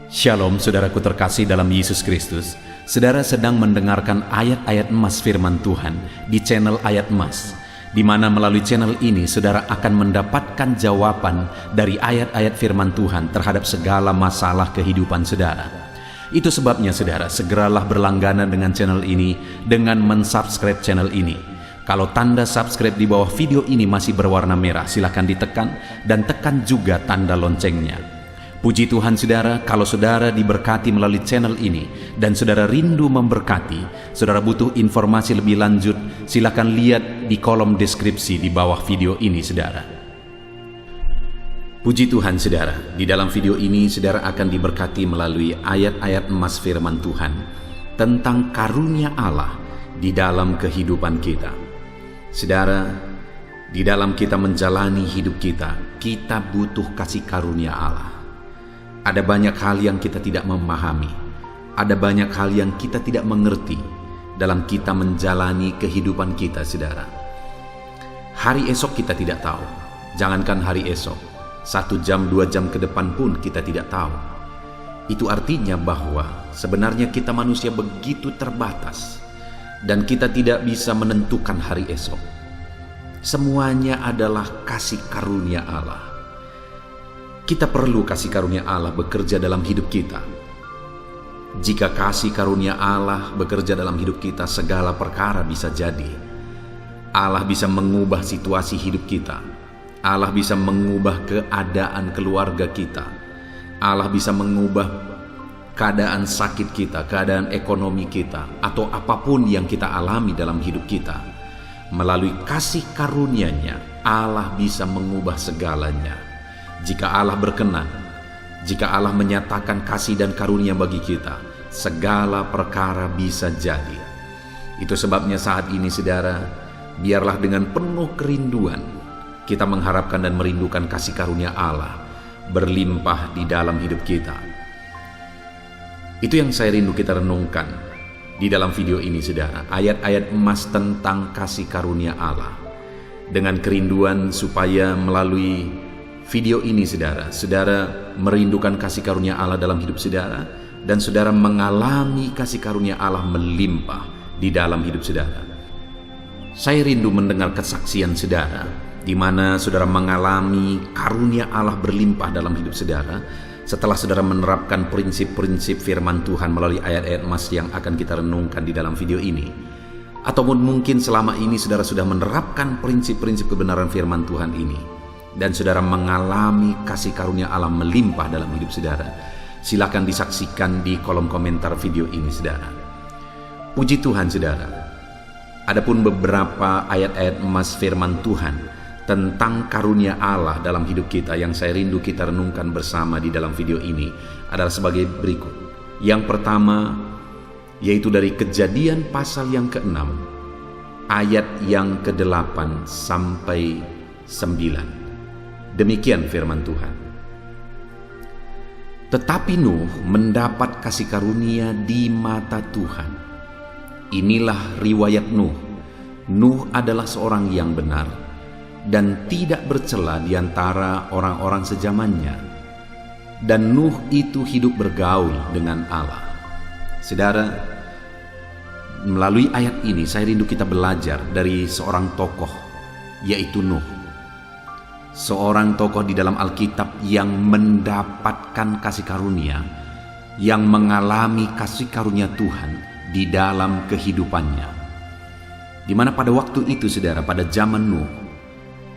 Shalom saudaraku terkasih dalam Yesus Kristus. Saudara sedang mendengarkan ayat-ayat emas firman Tuhan di channel Ayat Emas, di mana melalui channel ini saudara akan mendapatkan jawaban dari ayat-ayat firman Tuhan terhadap segala masalah kehidupan saudara. Itu sebabnya saudara segeralah berlangganan dengan channel ini dengan mensubscribe channel ini. Kalau tanda subscribe di bawah video ini masih berwarna merah, silakan ditekan dan tekan juga tanda loncengnya. Puji Tuhan saudara, kalau saudara diberkati melalui channel ini dan saudara rindu memberkati, saudara butuh informasi lebih lanjut, silakan lihat di kolom deskripsi di bawah video ini saudara. Puji Tuhan saudara, di dalam video ini saudara akan diberkati melalui ayat-ayat emas firman Tuhan tentang karunia Allah di dalam kehidupan kita. Saudara, di dalam kita menjalani hidup kita, kita butuh kasih karunia Allah. Ada banyak hal yang kita tidak memahami, ada banyak hal yang kita tidak mengerti dalam kita menjalani kehidupan kita, saudara. Hari esok kita tidak tahu, jangankan hari esok, 1 jam, 2 jam ke depan pun kita tidak tahu. Itu artinya bahwa sebenarnya kita manusia begitu terbatas dan kita tidak bisa menentukan hari esok. Semuanya adalah kasih karunia Allah. Kita perlu kasih karunia Allah bekerja dalam hidup kita. Jika kasih karunia Allah bekerja dalam hidup kita, segala perkara bisa jadi. Allah bisa mengubah situasi hidup kita. Allah bisa mengubah keadaan keluarga kita. Allah bisa mengubah keadaan sakit kita, keadaan ekonomi kita, atau apapun yang kita alami dalam hidup kita. Melalui kasih karunia-Nya, Allah bisa mengubah segalanya. Jika Allah berkenan, jika Allah menyatakan kasih dan karunia bagi kita, segala perkara bisa jadi. Itu sebabnya saat ini saudara, biarlah dengan penuh kerinduan kita mengharapkan dan merindukan kasih karunia Allah berlimpah di dalam hidup kita. Itu yang saya rindu kita renungkan di dalam video ini saudara, ayat-ayat emas tentang kasih karunia Allah. Dengan kerinduan supaya melalui video ini saudara merindukan kasih karunia Allah dalam hidup saudara, dan saudara mengalami kasih karunia Allah melimpah di dalam hidup saudara. Saya rindu mendengar kesaksian saudara, di mana saudara mengalami karunia Allah berlimpah dalam hidup saudara, setelah saudara menerapkan prinsip-prinsip firman Tuhan melalui ayat-ayat emas yang akan kita renungkan di dalam video ini. Ataupun mungkin selama ini saudara sudah menerapkan prinsip-prinsip kebenaran firman Tuhan ini, dan saudara mengalami kasih karunia Allah melimpah dalam hidup saudara. Silakan disaksikan di kolom komentar video ini saudara. Puji Tuhan saudara. Adapun beberapa ayat-ayat emas firman Tuhan tentang karunia Allah dalam hidup kita yang saya rindu kita renungkan bersama di dalam video ini adalah sebagai berikut. Yang pertama yaitu dari Kejadian pasal yang ke-6 ayat yang ke-8 sampai 9. Demikian firman Tuhan. Tetapi Nuh mendapat kasih karunia di mata Tuhan. Inilah riwayat Nuh. Nuh adalah seorang yang benar dan tidak bercela di antara orang-orang sezamannya. Dan Nuh itu hidup bergaul dengan Allah. Saudara, melalui ayat ini saya rindu kita belajar dari seorang tokoh, yaitu Nuh. Seorang tokoh di dalam Alkitab yang mendapatkan kasih karunia, yang mengalami kasih karunia Tuhan di dalam kehidupannya. Di mana pada waktu itu saudara, pada zaman Nuh,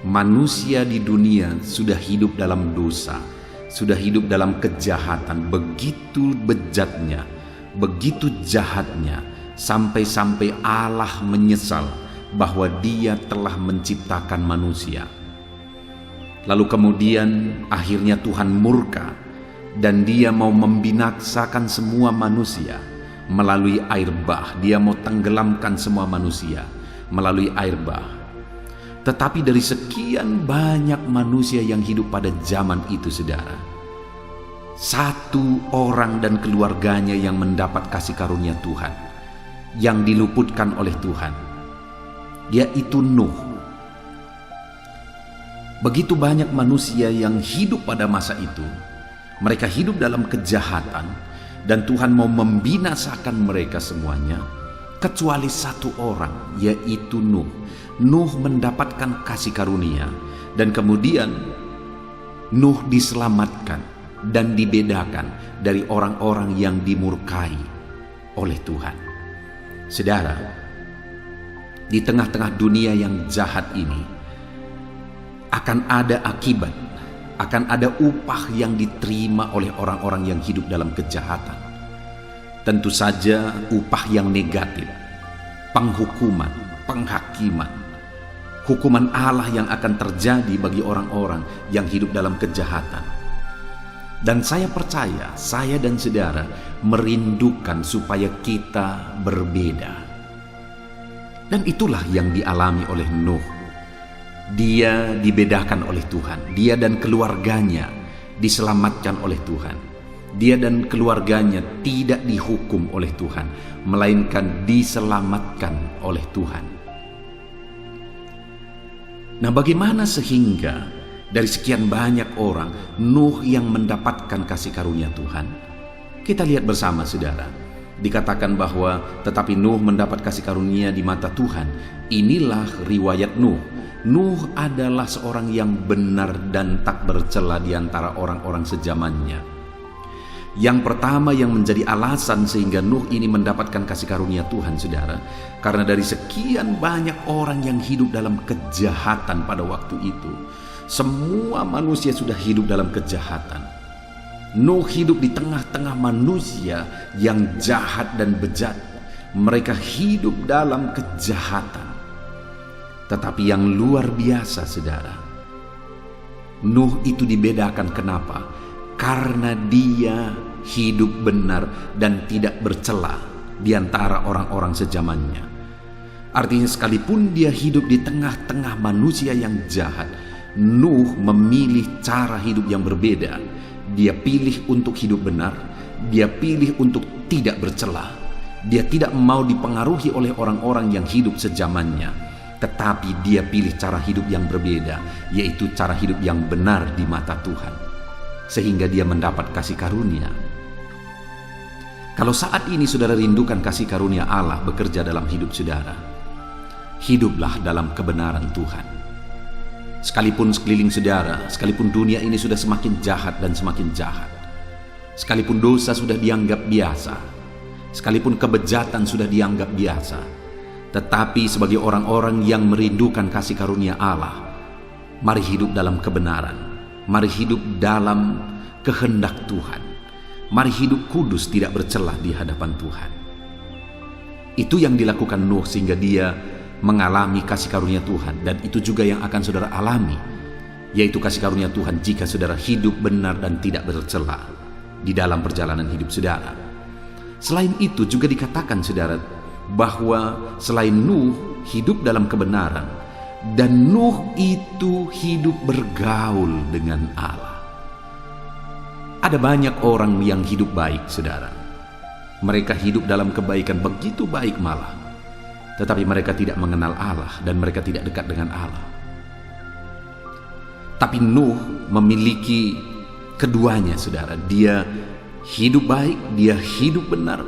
manusia di dunia sudah hidup dalam dosa, sudah hidup dalam kejahatan, begitu bejatnya, begitu jahatnya, sampai-sampai Allah menyesal bahwa Dia telah menciptakan manusia. Lalu kemudian akhirnya Tuhan murka dan Dia mau membinasakan semua manusia melalui air bah. Dia mau tenggelamkan semua manusia melalui air bah. Tetapi dari sekian banyak manusia yang hidup pada zaman itu saudara, satu orang dan keluarganya yang mendapat kasih karunia Tuhan, yang diluputkan oleh Tuhan, yaitu Nuh. Begitu banyak manusia yang hidup pada masa itu Mereka hidup dalam kejahatan dan Tuhan mau membinasakan mereka semuanya, kecuali satu orang, yaitu Nuh. Nuh mendapatkan kasih karunia dan kemudian Nuh diselamatkan dan dibedakan dari orang-orang yang dimurkai oleh Tuhan. Saudara, di tengah-tengah dunia yang jahat ini akan ada akibat, akan ada upah yang diterima oleh orang-orang yang hidup dalam kejahatan. Tentu saja upah yang negatif, penghukuman, penghakiman, hukuman Allah yang akan terjadi bagi orang-orang yang hidup dalam kejahatan. Dan saya percaya, saya dan saudara merindukan supaya kita berbeda. Dan itulah yang dialami oleh Nuh. Dia dibedakan oleh Tuhan. Dia dan keluarganya diselamatkan oleh Tuhan. Dia dan keluarganya tidak dihukum oleh Tuhan, melainkan diselamatkan oleh Tuhan. Nah, bagaimana sehingga dari sekian banyak orang Nuh yang mendapatkan kasih karunia Tuhan? Kita lihat bersama, saudara. Dikatakan bahwa tetapi Nuh mendapat kasih karunia di mata Tuhan. Inilah riwayat Nuh. Nuh adalah seorang yang benar dan tak bercela di antara orang-orang sezamannya. Yang pertama yang menjadi alasan sehingga Nuh ini mendapatkan kasih karunia Tuhan, saudara, karena dari sekian banyak orang yang hidup dalam kejahatan pada waktu itu, semua manusia sudah hidup dalam kejahatan. Nuh hidup di tengah-tengah manusia yang jahat dan bejat. Mereka hidup dalam kejahatan. Tetapi yang luar biasa, saudara, Nuh itu dibedakan. Kenapa? Karena dia hidup benar dan tidak bercela di antara orang-orang sezamannya. Artinya sekalipun dia hidup di tengah-tengah manusia yang jahat, Nuh memilih cara hidup yang berbeda. Dia pilih untuk hidup benar, dia pilih untuk tidak bercela. Dia tidak mau dipengaruhi oleh orang-orang yang hidup sezamannya, tetapi dia pilih cara hidup yang berbeda, yaitu cara hidup yang benar di mata Tuhan, sehingga dia mendapat kasih karunia. Kalau saat ini saudara rindukan kasih karunia Allah bekerja dalam hidup saudara, hiduplah dalam kebenaran Tuhan. Sekalipun sekeliling saudara, sekalipun dunia ini sudah semakin jahat dan semakin jahat, sekalipun dosa sudah dianggap biasa, sekalipun kebejatan sudah dianggap biasa, tetapi sebagai orang-orang yang merindukan kasih karunia Allah, mari hidup dalam kebenaran, mari hidup dalam kehendak Tuhan, mari hidup kudus tidak bercelah di hadapan Tuhan. Itu yang dilakukan Nuh sehingga dia mengalami kasih karunia Tuhan, dan itu juga yang akan saudara alami, yaitu kasih karunia Tuhan jika saudara hidup benar dan tidak bercela di dalam perjalanan hidup saudara. Selain itu juga dikatakan, saudara, bahwa selain Nuh hidup dalam kebenaran, dan Nuh itu hidup bergaul dengan Allah. Ada banyak orang yang hidup baik, saudara. Mereka hidup dalam kebaikan, begitu baik malah, tetapi mereka tidak mengenal Allah dan mereka tidak dekat dengan Allah. Tapi Nuh memiliki keduanya, saudara. Dia hidup baik, dia hidup benar,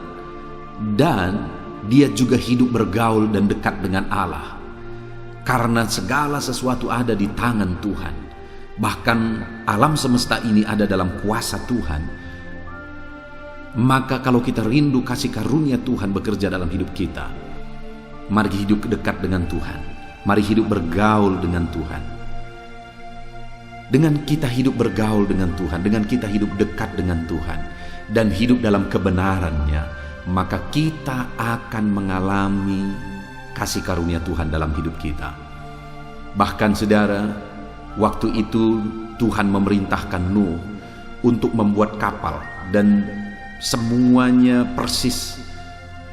dan dia juga hidup bergaul dan dekat dengan Allah. Karena segala sesuatu ada di tangan Tuhan. Bahkan alam semesta ini ada dalam kuasa Tuhan. Maka kalau kita rindu kasih karunia Tuhan bekerja dalam hidup kita, mari hidup dekat dengan Tuhan. Mari hidup bergaul dengan Tuhan. Dengan kita hidup bergaul dengan Tuhan, dengan kita hidup dekat dengan Tuhan, dan hidup dalam kebenarannya, maka kita akan mengalami kasih karunia Tuhan dalam hidup kita. Bahkan, saudara, waktu itu Tuhan memerintahkan Nuh untuk membuat kapal, dan semuanya persis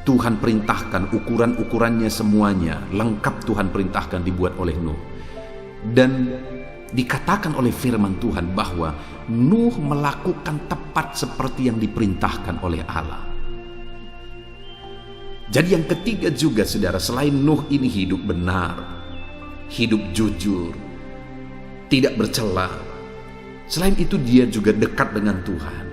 Tuhan perintahkan, ukuran-ukurannya semuanya lengkap Tuhan perintahkan dibuat oleh Nuh. Dan dikatakan oleh firman Tuhan bahwa Nuh melakukan tepat seperti yang diperintahkan oleh Allah. Jadi yang ketiga juga, saudara, selain Nuh ini hidup benar, hidup jujur, tidak bercela, Selain itu dia juga dekat dengan Tuhan.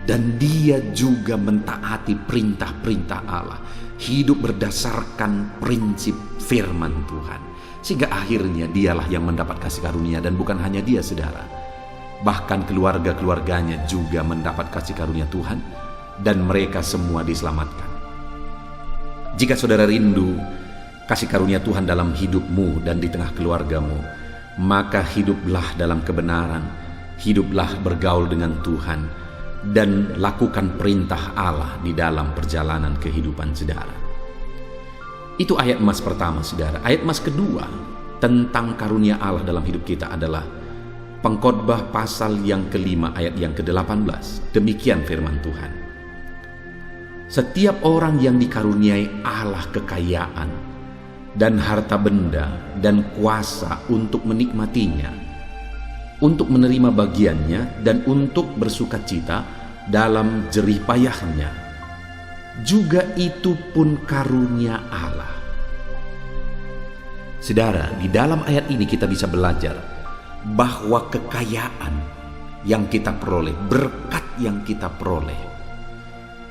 Dan dia juga mentaati perintah-perintah Allah. Hidup berdasarkan prinsip firman Tuhan. Sehingga akhirnya dialah yang mendapat kasih karunia. Dan bukan hanya dia, saudara. Bahkan keluarga-keluarganya juga mendapat kasih karunia Tuhan. Dan mereka semua diselamatkan. Jika saudara rindu kasih karunia Tuhan dalam hidupmu dan di tengah keluargamu, maka hiduplah dalam kebenaran, hiduplah bergaul dengan Tuhan, dan lakukan perintah Allah di dalam perjalanan kehidupan saudara. Itu ayat emas pertama, saudara. Ayat emas kedua tentang karunia Allah dalam hidup kita adalah Pengkhotbah pasal yang kelima ayat yang ke-18. Demikian firman Tuhan. Setiap orang yang dikaruniai Allah kekayaan dan harta benda dan kuasa untuk menikmatinya, untuk menerima bagiannya dan untuk bersukacita dalam jerih payahnya, juga itu pun karunia Allah. Saudara, di dalam ayat ini kita bisa belajar bahwa kekayaan yang kita peroleh, berkat yang kita peroleh,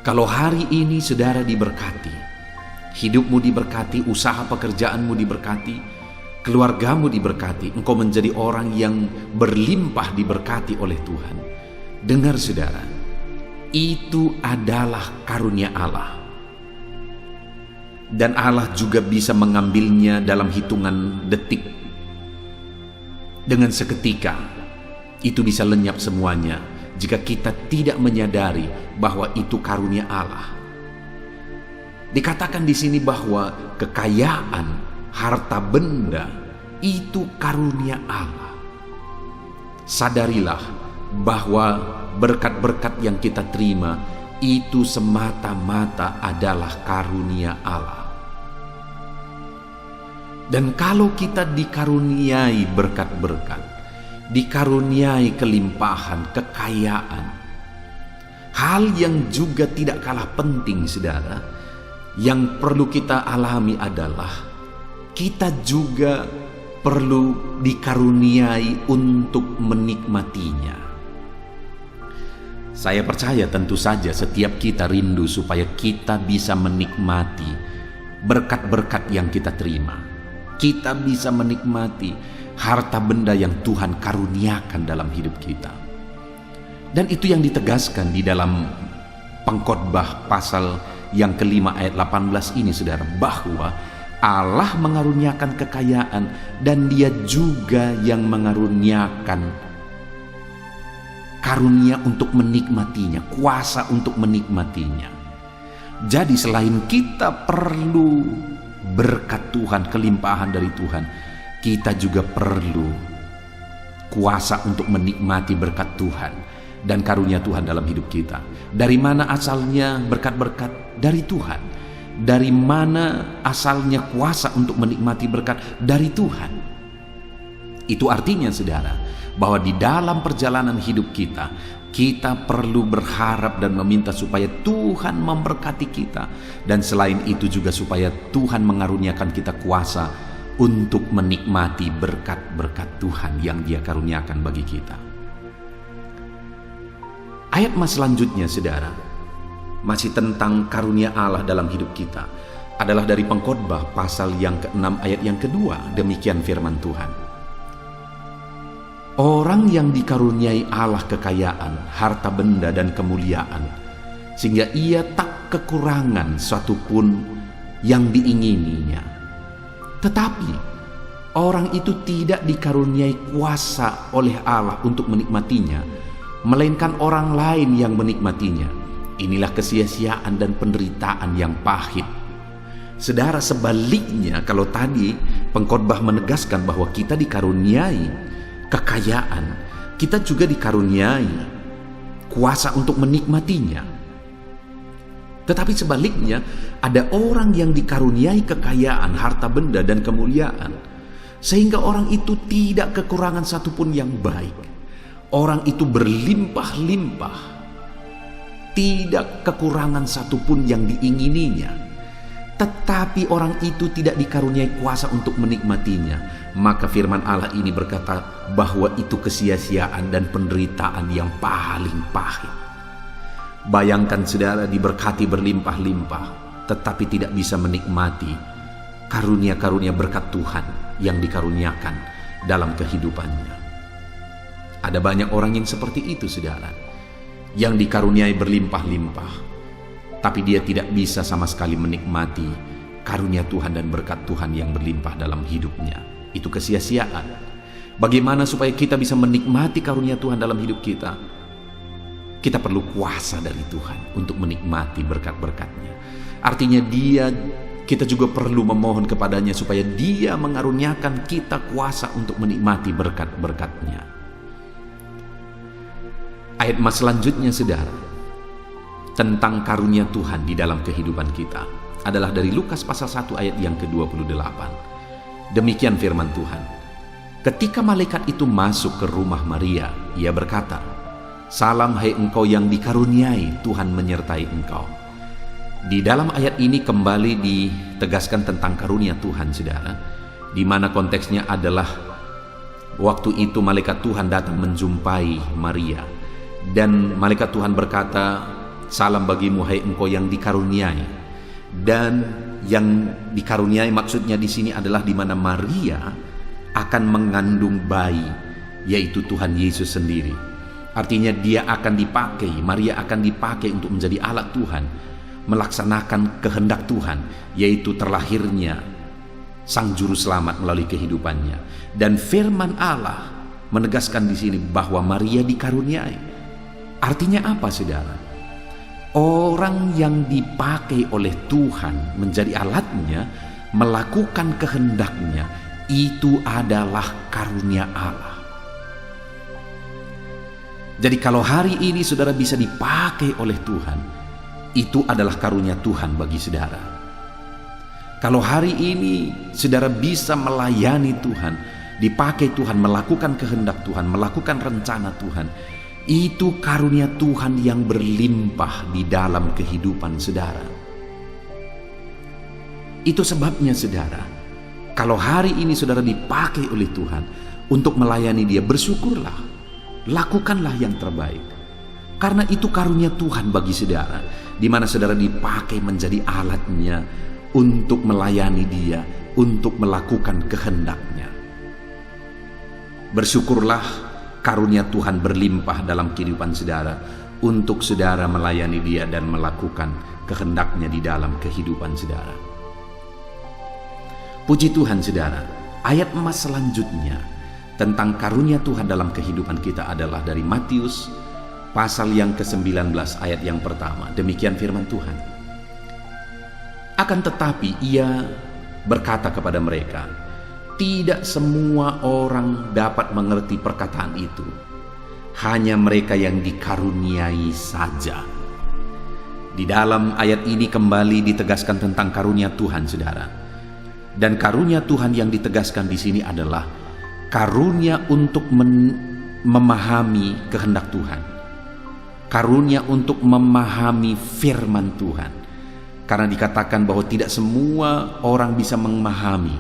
kalau hari ini saudara diberkati, hidupmu diberkati, usaha pekerjaanmu diberkati, keluargamu diberkati, engkau menjadi orang yang berlimpah diberkati oleh Tuhan. Dengar saudara, itu adalah karunia Allah. Dan Allah juga bisa mengambilnya dalam hitungan detik. Dengan seketika, itu bisa lenyap semuanya jika kita tidak menyadari bahwa itu karunia Allah. Dikatakan di sini bahwa kekayaan, harta benda itu karunia Allah. Sadarilah bahwa berkat-berkat yang kita terima itu semata-mata adalah karunia Allah. Dan kalau kita dikaruniai berkat-berkat, dikaruniai kelimpahan, kekayaan, hal yang juga tidak kalah penting, saudara, yang perlu kita alami adalah kita juga perlu dikaruniai untuk menikmatinya. Saya percaya tentu saja setiap kita rindu supaya kita bisa menikmati berkat-berkat yang kita terima. Kita bisa menikmati harta benda yang Tuhan karuniakan dalam hidup kita. Dan itu yang ditegaskan di dalam Pengkhotbah pasal yang kelima ayat 18 ini, saudara, bahwa Allah mengaruniakan kekayaan dan Dia juga yang mengaruniakan karunia untuk menikmatinya, kuasa untuk menikmatinya. Jadi selain kita perlu berkat Tuhan, kelimpahan dari Tuhan, kita juga perlu kuasa untuk menikmati berkat Tuhan dan karunia Tuhan dalam hidup kita. Dari mana asalnya berkat-berkat? Dari Tuhan. Dari mana asalnya kuasa untuk menikmati berkat? Dari Tuhan. Itu artinya, saudara, bahwa di dalam perjalanan hidup kita, kita perlu berharap dan meminta supaya Tuhan memberkati kita. Dan selain itu juga supaya Tuhan mengaruniakan kita kuasa untuk menikmati berkat-berkat Tuhan yang Dia karuniakan bagi kita. Ayat mas selanjutnya, saudara, masih tentang karunia Allah dalam hidup kita, adalah dari Pengkhotbah pasal yang ke-6 ayat yang kedua. Demikian firman Tuhan. Orang yang dikaruniai Allah kekayaan, harta benda dan kemuliaan, sehingga ia tak kekurangan satupun yang diingininya. Tetapi orang itu tidak dikaruniai kuasa oleh Allah untuk menikmatinya, melainkan orang lain yang menikmatinya. Inilah kesia-siaan dan penderitaan yang pahit. Saudara, sebaliknya, kalau tadi Pengkhotbah menegaskan bahwa kita dikaruniai kekayaan, kita juga dikaruniai kuasa untuk menikmatinya. Tetapi sebaliknya, ada orang yang dikaruniai kekayaan, harta benda dan kemuliaan, sehingga orang itu tidak kekurangan satupun yang baik. Orang itu berlimpah-limpah, tidak kekurangan satupun yang diingininya. tetapi orang itu tidak dikaruniai kuasa untuk menikmatinya, maka firman Allah ini berkata bahwa itu kesia-siaan dan penderitaan yang paling pahit. Bayangkan saudara diberkati berlimpah-limpah, tetapi tidak bisa menikmati karunia-karunia berkat Tuhan yang dikaruniakan dalam kehidupannya. Ada banyak orang yang seperti itu saudara, yang dikaruniai berlimpah-limpah, tapi dia tidak bisa sama sekali menikmati karunia Tuhan dan berkat Tuhan yang berlimpah dalam hidupnya. Itu kesia-siaan. Bagaimana supaya kita bisa menikmati karunia Tuhan dalam hidup kita? Kita perlu kuasa dari Tuhan untuk menikmati berkat-berkatnya. Artinya kita juga perlu memohon kepadanya supaya Dia mengaruniakan kita kuasa untuk menikmati berkat-berkatnya. Ayat mas selanjutnya saudara, tentang karunia Tuhan di dalam kehidupan kita adalah dari Lukas pasal 1 ayat yang ke-28. Demikian firman Tuhan. Ketika malaikat itu masuk ke rumah Maria, ia berkata, "Salam hai engkau yang dikaruniai, Tuhan menyertai engkau." Di dalam ayat ini kembali ditegaskan tentang karunia Tuhan saudara, di mana konteksnya adalah waktu itu malaikat Tuhan datang menjumpai Maria, dan malaikat Tuhan berkata, "Salam bagimu hai engkau yang dikaruniai." Dan yang dikaruniai maksudnya di sini adalah di mana Maria akan mengandung bayi, yaitu Tuhan Yesus sendiri. Artinya Maria akan dipakai untuk menjadi alat Tuhan, melaksanakan kehendak Tuhan, yaitu terlahirnya Sang Juru Selamat melalui kehidupannya. Dan firman Allah menegaskan di sini bahwa Maria dikaruniai. Artinya apa saudara? Orang yang dipakai oleh Tuhan menjadi alatnya, melakukan kehendaknya, itu adalah karunia Allah. Jadi kalau hari ini saudara bisa dipakai oleh Tuhan, itu adalah karunia Tuhan bagi saudara. Kalau hari ini saudara bisa melayani Tuhan, dipakai Tuhan, melakukan kehendak Tuhan, melakukan rencana Tuhan, itu karunia Tuhan yang berlimpah di dalam kehidupan saudara. Itu sebabnya saudara, kalau hari ini saudara dipakai oleh Tuhan untuk melayani Dia, bersyukurlah, lakukanlah yang terbaik. Karena itu karunia Tuhan bagi saudara, di mana saudara dipakai menjadi alatnya untuk melayani Dia, untuk melakukan kehendaknya. Bersyukurlah karunia Tuhan berlimpah dalam kehidupan saudara, untuk saudara melayani Dia dan melakukan kehendaknya di dalam kehidupan saudara. Puji Tuhan saudara, ayat emas selanjutnya tentang karunia Tuhan dalam kehidupan kita adalah dari Matius pasal yang ke-19 ayat yang pertama. Demikian firman Tuhan. Akan tetapi ia berkata kepada mereka, "Tidak semua orang dapat mengerti perkataan itu, hanya mereka yang dikaruniai saja." Di dalam ayat ini kembali ditegaskan tentang karunia Tuhan saudara. Dan karunia Tuhan yang ditegaskan di sini adalah karunia untuk memahami kehendak Tuhan. Karunia untuk memahami firman Tuhan. Karena dikatakan bahwa tidak semua orang bisa memahami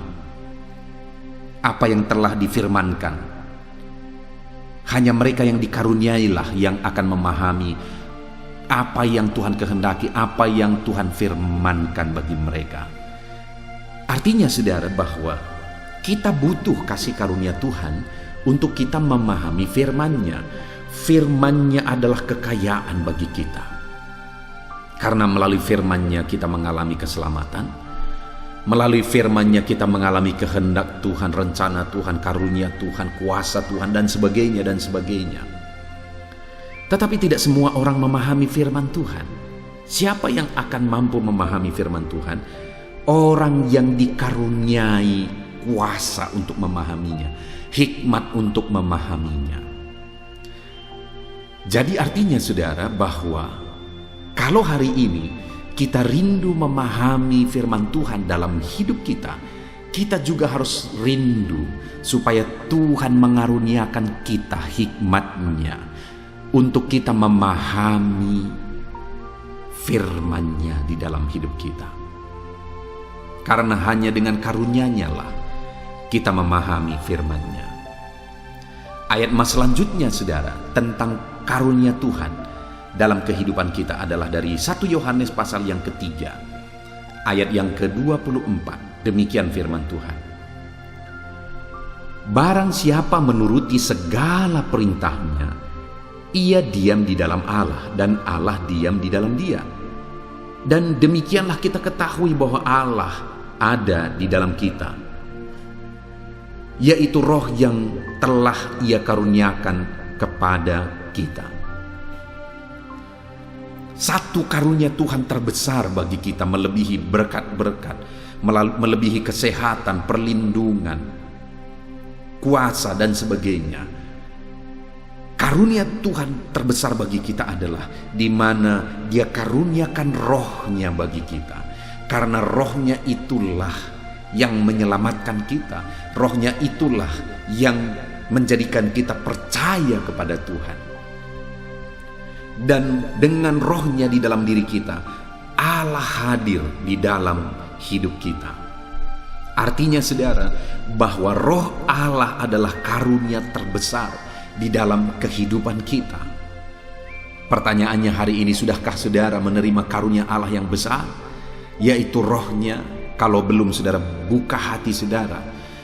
apa yang telah difirmankan. Hanya mereka yang dikaruniailah yang akan memahami apa yang Tuhan kehendaki, apa yang Tuhan firmankan bagi mereka. Artinya saudara bahwa kita butuh kasih karunia Tuhan untuk kita memahami firman-Nya. Firman-Nya adalah kekayaan bagi kita. Karena melalui firman-Nya kita mengalami keselamatan. Melalui firman-Nya kita mengalami kehendak Tuhan, rencana Tuhan, karunia Tuhan, kuasa Tuhan, dan sebagainya dan sebagainya. Tetapi tidak semua orang memahami firman Tuhan. Siapa yang akan mampu memahami firman Tuhan? Orang yang dikaruniai kuasa untuk memahaminya, hikmat untuk memahaminya. Jadi artinya saudara bahwa kalau hari ini kita rindu memahami firman Tuhan dalam hidup kita, kita juga harus rindu supaya Tuhan mengaruniakan kita hikmat-Nya untuk kita memahami firman-Nya di dalam hidup kita. karena hanya dengan karunia-Nya lah kita memahami firman-Nya. Ayat mas selanjutnya, saudara, tentang karunia Tuhan dalam kehidupan kita adalah dari 1 Yohanes pasal yang ketiga, ayat yang ke-24. Demikian firman Tuhan. Barang siapa menuruti segala perintah-Nya, ia diam di dalam Allah dan Allah diam di dalam dia. Dan demikianlah kita ketahui bahwa Allah ada di dalam kita, yaitu Roh yang telah Ia karuniakan kepada kita. Satu karunia Tuhan terbesar bagi kita melebihi berkat-berkat, melebihi kesehatan, perlindungan, kuasa dan sebagainya. Karunia Tuhan terbesar bagi kita adalah di mana Dia karuniakan Roh-Nya bagi kita. Karena Roh-Nya itulah yang menyelamatkan kita. Roh-Nya itulah yang menjadikan kita percaya kepada Tuhan. Dan dengan Roh-Nya di dalam diri kita, Allah hadir di dalam hidup kita. Artinya, saudara, bahwa Roh Allah adalah karunia terbesar di dalam kehidupan kita. Pertanyaannya hari ini, sudahkah saudara menerima karunia Allah yang besar, yaitu Roh-Nya? Kalau belum, saudara, buka hati saudara.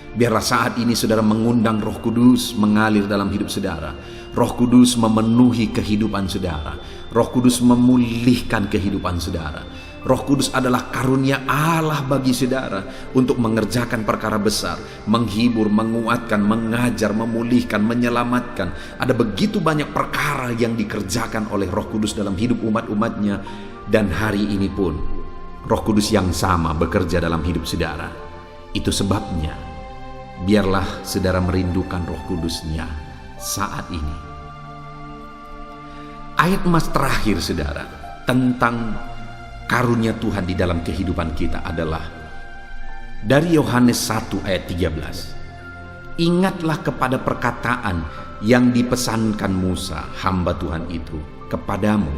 Biarlah saat ini saudara mengundang Roh Kudus mengalir dalam hidup saudara. Roh Kudus memenuhi kehidupan saudara. Roh Kudus memulihkan kehidupan saudara. Roh Kudus adalah karunia Allah bagi saudara untuk mengerjakan perkara besar, menghibur, menguatkan, mengajar, memulihkan, menyelamatkan. Ada begitu banyak perkara yang dikerjakan oleh Roh Kudus dalam hidup umat-umatnya. Dan hari ini pun Roh Kudus yang sama bekerja dalam hidup saudara. Itu sebabnya biarlah saudara merindukan Roh Kudus-Nya saat ini. Ayat emas terakhir, saudara, tentang karunia Tuhan di dalam kehidupan kita adalah dari Yohanes 1 ayat 13. Ingatlah kepada perkataan yang dipesankan Musa, hamba Tuhan itu, kepadamu,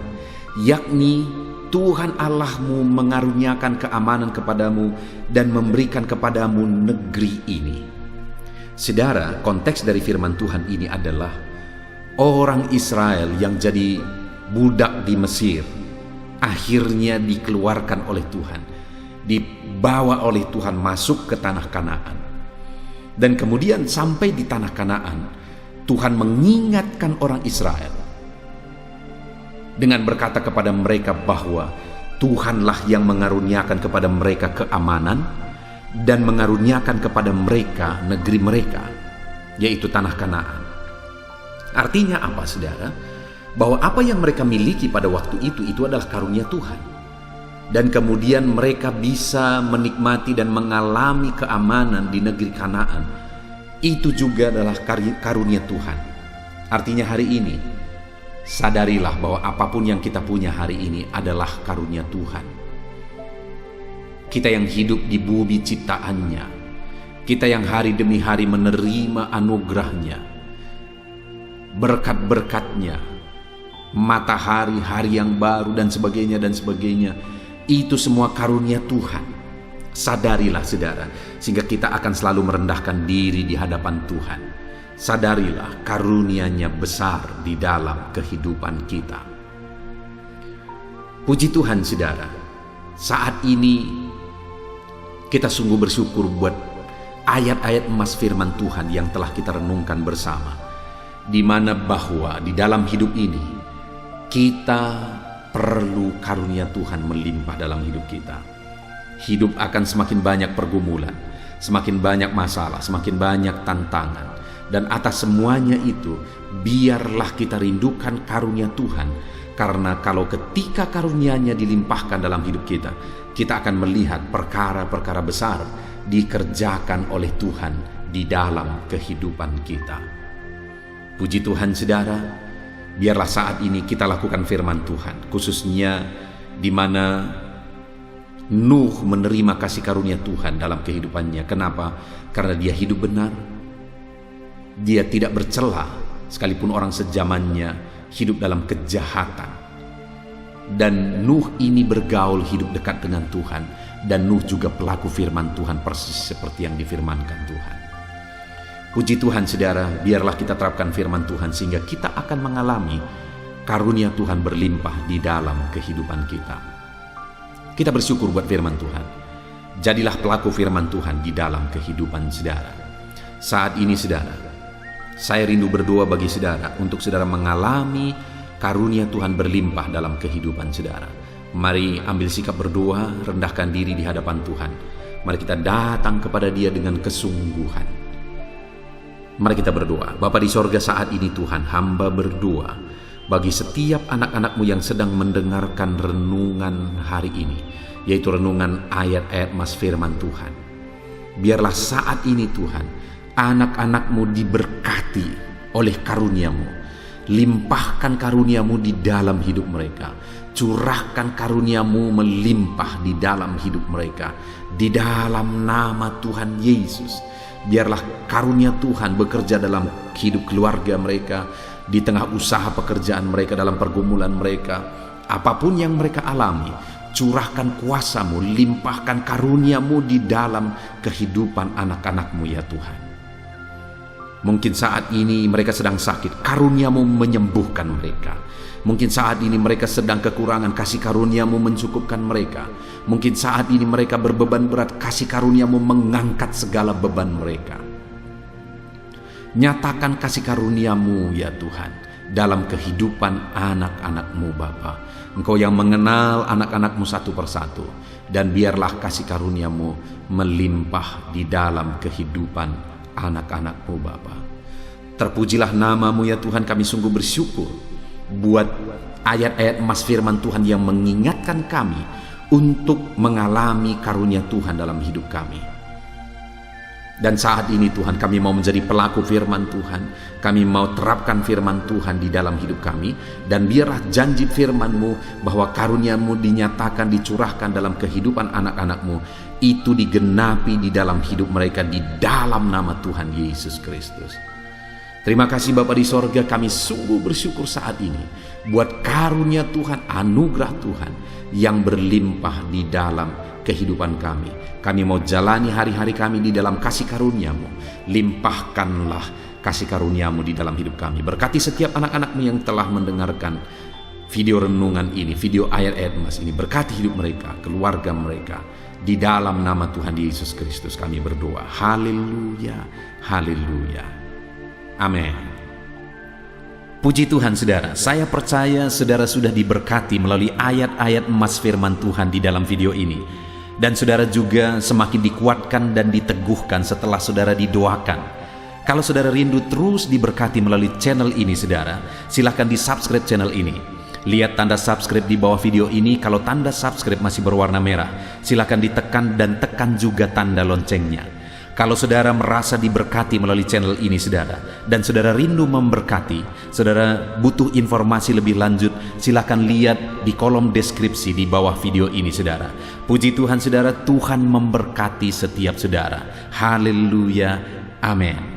yakni Tuhan Allahmu mengaruniakan keamanan kepadamu dan memberikan kepadamu negeri ini. Saudara, konteks dari firman Tuhan ini adalah orang Israel yang jadi budak di Mesir akhirnya dikeluarkan oleh Tuhan, dibawa oleh Tuhan masuk ke tanah Kanaan. Dan kemudian sampai di tanah Kanaan, Tuhan mengingatkan orang Israel dengan berkata kepada mereka bahwa Tuhanlah yang mengaruniakan kepada mereka keamanan dan mengaruniakan kepada mereka negeri mereka, yaitu tanah Kanaan. Artinya apa, saudara? Bahwa apa yang mereka miliki pada waktu itu adalah karunia Tuhan. Dan kemudian mereka bisa menikmati dan mengalami keamanan di negeri Kanaan. Itu juga adalah karunia Tuhan. Artinya hari ini, sadarilah bahwa apapun yang kita punya hari ini adalah karunia Tuhan. Kita yang hidup di bumi ciptaannya, kita yang hari demi hari menerima anugerahnya, berkat-berkatnya, matahari, hari yang baru dan sebagainya, itu semua karunia Tuhan. Sadarilah, saudara, sehingga kita akan selalu merendahkan diri di hadapan Tuhan. Sadarilah karunia-Nya besar di dalam kehidupan kita. Puji Tuhan, saudara, saat ini kita sungguh bersyukur buat ayat-ayat emas firman Tuhan yang telah kita renungkan bersama, di mana bahwa di dalam hidup ini kita perlu karunia Tuhan melimpah dalam hidup kita. Hidup akan semakin banyak pergumulan, semakin banyak masalah, semakin banyak tantangan. Dan atas semuanya itu, biarlah kita rindukan karunia Tuhan. Karena kalau ketika karunia-Nya dilimpahkan dalam hidup kita, kita akan melihat perkara-perkara besar dikerjakan oleh Tuhan di dalam kehidupan kita. Puji Tuhan, saudara, biarlah saat ini kita lakukan firman Tuhan, khususnya di mana Nuh menerima kasih karunia Tuhan dalam kehidupannya. Kenapa? Karena dia hidup benar, dia tidak bercela, sekalipun orang sejamannya hidup dalam kejahatan. Dan Nuh ini bergaul hidup dekat dengan Tuhan, dan Nuh juga pelaku firman Tuhan persis seperti yang difirmankan Tuhan. Puji Tuhan saudara, biarlah kita terapkan firman Tuhan sehingga kita akan mengalami karunia Tuhan berlimpah di dalam kehidupan kita. Kita bersyukur buat firman Tuhan. Jadilah pelaku firman Tuhan di dalam kehidupan saudara. Saat ini saudara, saya rindu berdoa bagi saudara untuk saudara mengalami karunia Tuhan berlimpah dalam kehidupan saudara. Mari ambil sikap berdoa, rendahkan diri di hadapan Tuhan. Mari kita datang kepada Dia dengan kesungguhan. Mari kita berdoa. Bapa di sorga, saat ini Tuhan, hamba berdoa bagi setiap anak-anak-Mu yang sedang mendengarkan renungan hari ini, yaitu renungan ayat-ayat mas firman Tuhan. Biarlah saat ini Tuhan, anak-anak-Mu diberkati oleh karunia-Mu. Limpahkan karunia-Mu di dalam hidup mereka. Curahkan karunia-Mu melimpah di dalam hidup mereka. Di dalam nama Tuhan Yesus. Biarlah karunia Tuhan bekerja dalam hidup keluarga mereka, di tengah usaha pekerjaan mereka, dalam pergumulan mereka. Apapun yang mereka alami, curahkan kuasa-Mu, limpahkan karunia-Mu di dalam kehidupan anak-anak-Mu ya Tuhan. Mungkin saat ini mereka sedang sakit, karunia-Mu menyembuhkan mereka. Mungkin saat ini mereka sedang kekurangan, kasih karunia-Mu mencukupkan mereka. Mungkin saat ini mereka berbeban berat, kasih karunia-Mu mengangkat segala beban mereka. Nyatakan kasih karunia-Mu ya Tuhan dalam kehidupan anak-anak-Mu Bapa. Engkau yang mengenal anak-anak-Mu satu persatu, dan biarlah kasih karunia-Mu melimpah di dalam kehidupan anak-anak-Mu Bapa. Terpujilah nama-Mu ya Tuhan, kami sungguh bersyukur buat ayat-ayat emas firman Tuhan yang mengingatkan kami untuk mengalami karunia Tuhan dalam hidup kami. Dan saat ini Tuhan, kami mau menjadi pelaku firman Tuhan. Kami mau terapkan firman Tuhan di dalam hidup kami. Dan biarlah janji firman-Mu bahwa karunia-Mu dinyatakan, dicurahkan dalam kehidupan anak-anak-Mu, itu digenapi di dalam hidup mereka di dalam nama Tuhan Yesus Kristus. Terima kasih Bapa di sorga, kami sungguh bersyukur saat ini buat karunia Tuhan, anugerah Tuhan yang berlimpah di dalam kehidupan kami. Kami mau jalani hari-hari kami di dalam kasih karunia-Mu. Limpahkanlah kasih karunia-Mu di dalam hidup kami. Berkati setiap anak-anak-Mu yang telah mendengarkan video renungan ini, video ayat-ayat emas ini. Berkati hidup mereka, keluarga mereka. Di dalam nama Tuhan Yesus Kristus kami berdoa. Haleluya, haleluya. Amin. Puji Tuhan saudara, saya percaya saudara sudah diberkati melalui ayat-ayat emas firman Tuhan di dalam video ini. Dan saudara juga semakin dikuatkan dan diteguhkan setelah saudara didoakan. Kalau saudara rindu terus diberkati melalui channel ini saudara, silahkan di subscribe channel ini. Lihat tanda subscribe di bawah video ini. Kalau tanda subscribe masih berwarna merah, silahkan ditekan dan tekan juga tanda loncengnya. Kalau saudara merasa diberkati melalui channel ini saudara, dan saudara rindu memberkati, saudara butuh informasi lebih lanjut, silakan lihat di kolom deskripsi di bawah video ini saudara. Puji Tuhan saudara, Tuhan memberkati setiap saudara. Haleluya, amin.